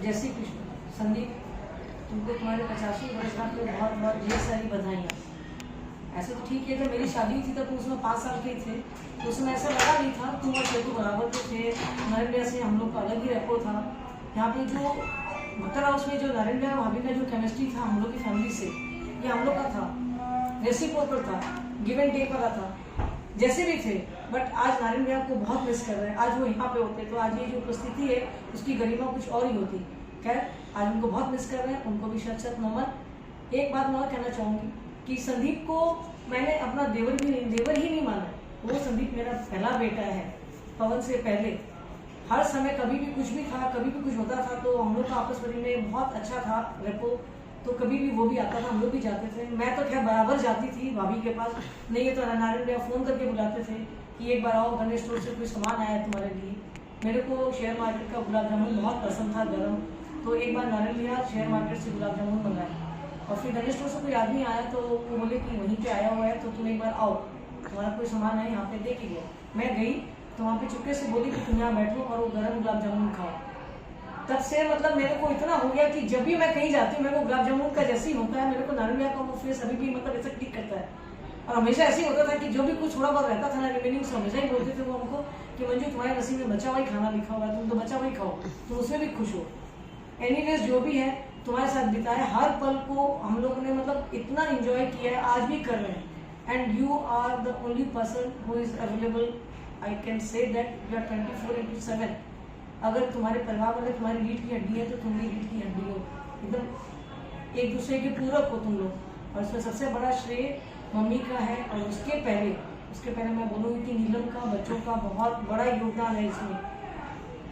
जैसी कृष्ण संदीप, तुमको तुम्हारे 85 वर्षगांठ पे बहुत बहुत ढेर सारी बधाइयाँ। ऐसे तो ठीक है, जब मेरी शादी हुई थी तब तुम उसमें 5 साल के थे, तो उसमें ऐसा लगा नहीं था। तुम और चेतु बराबर तो थे, नारायण भैया से हम लोग का अलग ही रेपो था। यहाँ पे जो भट्टर हाउस में जो नारायण भैया भाभी का जो केमिस्ट्री था हम लोग की फैमिली से, ये हम लोग का था, रेसिप्रोकल था, गिव एंड टेक वाला था, जैसे भी थे। बट आज नारायण भैया को बहुत मिस कर रहे हैं। आज वो यहाँ पे होते तो आज ये जो उपस्थिति है उसकी गरिमा कुछ और ही होती। खैर, आज उनको बहुत मिस कर रहे हैं, उनको भी शत शत नमन। एक बात मैं और कहना चाहूँगी कि संदीप को मैंने अपना देवर ही नहीं माना। वो संदीप मेरा पहला बेटा है, पवन से पहले। हर समय कभी भी कुछ भी था, कभी भी कुछ होता था तो हम लोग का आपस में बहुत अच्छा था रेपो। तो कभी भी वो भी आता था, हम लोग भी जाते थे। मैं तो खैर बराबर जाती थी भाभी के पास, नहीं है तो नारायण भैया फोन करके बुलाते थे कि एक बार आओ, गणेश स्टोर से कोई सामान आया है तुम्हारे लिए। मेरे को शेयर मार्केट का गुलाब जामुन बहुत पसंद था गर्म, तो एक बार नारायण भैया शेयर मार्केट से गुलाब जामुन मंगाए। और फिर गणेश स्टोर से कोई आदमी आया तो वो बोले कि वहीं पे आया हुआ है तो तुम एक बार आओ, तुम्हारा कोई सामान है यहाँ पे, दे के गया। मैं गई तो वहाँ पे चुपके से बोली कि तुम यहाँ बैठो और वो गर्म गुलाब जामुन खाओ। तब से मतलब मेरे को इतना हो गया कि जब भी मैं कहीं जाती हूँ मेरे को गुलाब जामुन का जैसे ही होता है, मेरे को नारायण भैया का वो फेस अभी भी मतलब ऐसा क्लिक करता है। और हमेशा ऐसे ही होता था कि जो भी कुछ थोड़ा बहुत रहता था ना रिमेनिंग से हमेशा ही बोलते थे वो हमको कि मंजू तुम्हारे नसीब में बचा हुआ ही खाना लिखा हुआ है, तुम तो बचा हुआ ही खाओ, तुम उसमें भी खुश हो। एनीवेज जो भी है तुम्हारे साथ बिताया हर पल को हम लोगों ने मतलब इतना एंजॉय किया है, आज भी कर रहे हैं। And you are the only person who is available, I can say that you are 24/7। अगर तुम्हारे परिवार वाले तुम्हारी रीढ़ की हड्डी है तो तुम भी रीढ़ की हड्डी हो, एकदम एक दूसरे के पूरक हो तुम लोग। और इसमें सबसे बड़ा श्रेय मम्मी का है। और उसके पहले मैं बोलूँगी कि नीलम का, बच्चों का बहुत बड़ा योगदान है इसमें।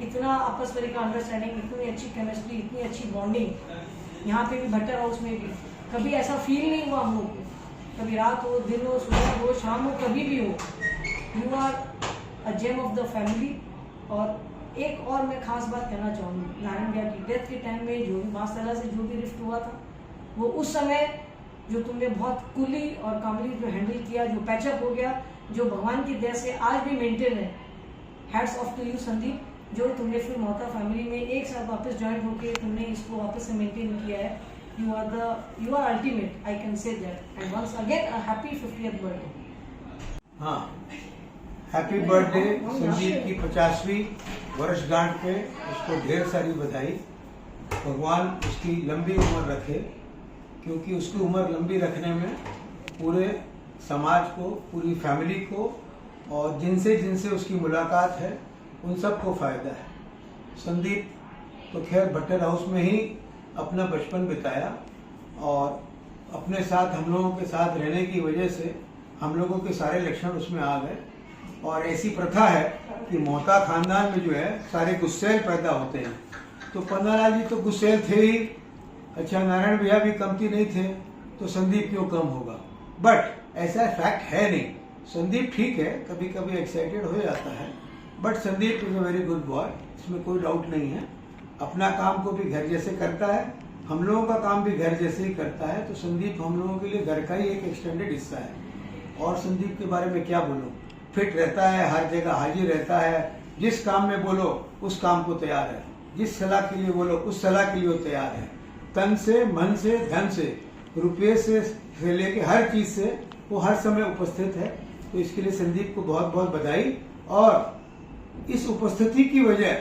इतना आपस में का अंडरस्टैंडिंग, इतनी अच्छी केमिस्ट्री, इतनी अच्छी बॉन्डिंग। यहाँ पे भी भट्टर हाउस में भी कभी ऐसा फील नहीं हुआ हम लोग को, कभी रात हो, दिन हो, सुबह हो, शाम हो, कभी भी हो। You are a gem of the family. और एक और मैं खास बात कहना चाहूँगी, नारायण भैया की डेथ के टाइम में जो भी मास्टरला से जो भी रिफ्ट हुआ था, वो उस समय जो तुमने बहुत कूली और कामली जो हैंडल किया, जो पैचअप हो गया, जो भगवान की दया से आज भी मेंटेन है। Hats off to you Sandeep, जो तुमने फिर मोहता फैमिली में एक साथ वापस ज्वाइन होकर तुमने इसको वापस से मेंटेन किया है। You are ultimate, I can say that. And once again a happy 50th birthday. हाँ, हैप्पी बर्थडे संदीप की 50वीं वर्षगांठ पे उसको ढेर सारी बधाई। भगवान उसकी लंबी उम्र रखे, क्योंकि उसकी उम्र लंबी रखने में पूरे समाज को, पूरी फैमिली को और जिनसे जिनसे उसकी मुलाकात है उन सबको फायदा है। संदीप तो खैर भट्टर हाउस में ही अपना बचपन बिताया और अपने साथ हम लोगों के साथ रहने की वजह से हम लोगों के सारे लक्षण उसमें आ गए। और ऐसी प्रथा है कि मोहता खानदान में जो है सारे गुस्सेल पैदा होते हैं, तो पन्नालाल जी तो गुस्सेल थे ही। अच्छा, नारायण भैया भी कमती नहीं थे, तो संदीप क्यों कम होगा? बट ऐसा फैक्ट है नहीं। संदीप ठीक है, कभी कभी एक्साइटेड हो जाता है, but Sandeep is a very good boy, इसमें कोई डाउट नहीं है। अपना काम को भी घर जैसे करता है, हम लोगों का काम भी घर जैसे ही करता है। तो संदीप हम लोगों के लिए घर का ही एक एक्सटेंडेड हिस्सा है। और संदीप के बारे में क्या बोलूं, फिट रहता है, हर जगह हाजिर रहता है, जिस काम में बोलो उस काम को तैयार है, जिस सलाह के लिए बोलो उस सलाह के लिए वो तैयार है। तन से, मन से, धन से, रुपये से लेके हर चीज से वो हर समय उपस्थित है। तो इसके लिए संदीप को बहुत बहुत बधाई। और इस उपस्थिति की वजह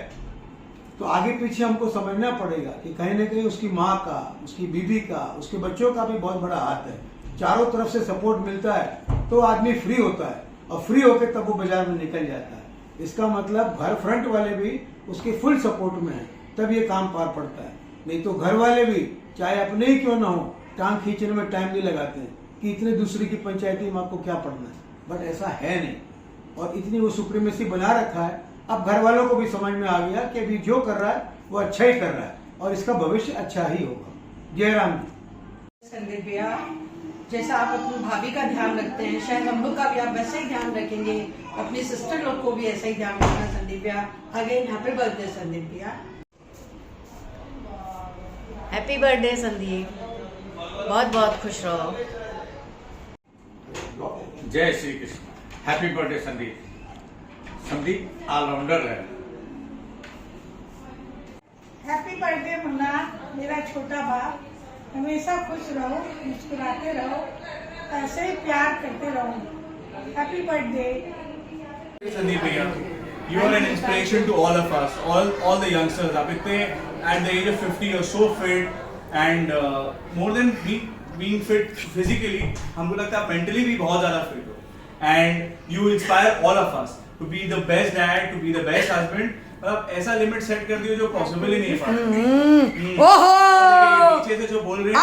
तो आगे पीछे हमको समझना पड़ेगा कि कहीं ना कहीं उसकी माँ का, उसकी बीवी का, उसके बच्चों का भी बहुत बड़ा हाथ है। चारों तरफ से सपोर्ट मिलता है तो आदमी फ्री होता है, और फ्री होकर तब वो बाजार में निकल जाता है। इसका मतलब घर फ्रंट वाले भी उसके फुल सपोर्ट में है, तब ये काम पार पड़ता है। नहीं तो घर वाले भी चाहे अपने ही क्यों ना हो, टांग खींचने में टाइम नहीं लगाते हैं कि इतने दूसरे की पंचायती में आपको क्या पढ़ना है। बट ऐसा है नहीं, और इतनी वो सुप्रीमेसी बना रखा है। अब घर वालों को भी समझ में आ गया कि अभी जो कर रहा है वो अच्छा ही कर रहा है और इसका भविष्य अच्छा ही होगा। जय राम जी। संदीप भैया, जैसा आप अपनी भाभी का ध्यान रखते हैं, शायद हम लोग का भी आप वैसे ही ध्यान रखेंगे, अपनी सिस्टर लोग को भी ऐसा ही ध्यान रखना। संदीप भैया, अगेन हैप्पी बर्थडे संदीप भैया। हैप्पी बर्थडे संदीप, बहुत बहुत खुश रहो। जय Shri Krishna. Happy birthday Sandeep. Sandeep allrounder है। हैप्पी बर्थडे मुन्ना, मेरा छोटा बाप। हमेशा खुश रहो, मुस्कुराते रहो, ऐसे ही प्यार करते रहो। Happy birthday. Sandeep bhaiya, you are an inspiration to all of us, all the youngsters. आप इतने at the age of 50 you're so fit and more than being fit physically, हमको लगता है mentally भी बहुत ज़्यादा fit हो. And you inspire all of us to be the best dad, to be the best husband. मतलब ऐसा limit set कर दियो जो पॉसिबल ही नहीं है। ओहो! पीछे से जो बोल रहे हैं,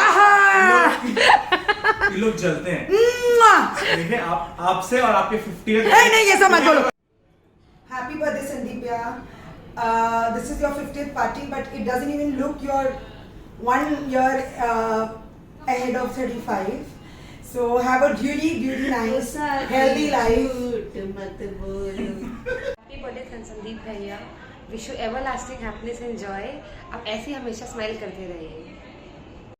ये लोग जलते हैं। देखिए आपसे और आपके 50th नहीं ये सब मत बोलो। Happy birthday, Sandeepya. This is your 50th party, but it doesn't even look your 1 year ahead of 35. So have a really nice, healthy life. Happy birthday Sandeep भैया, wish you everlasting happiness and joy. आप ऐसे ही हमेशा smile करते रहिए।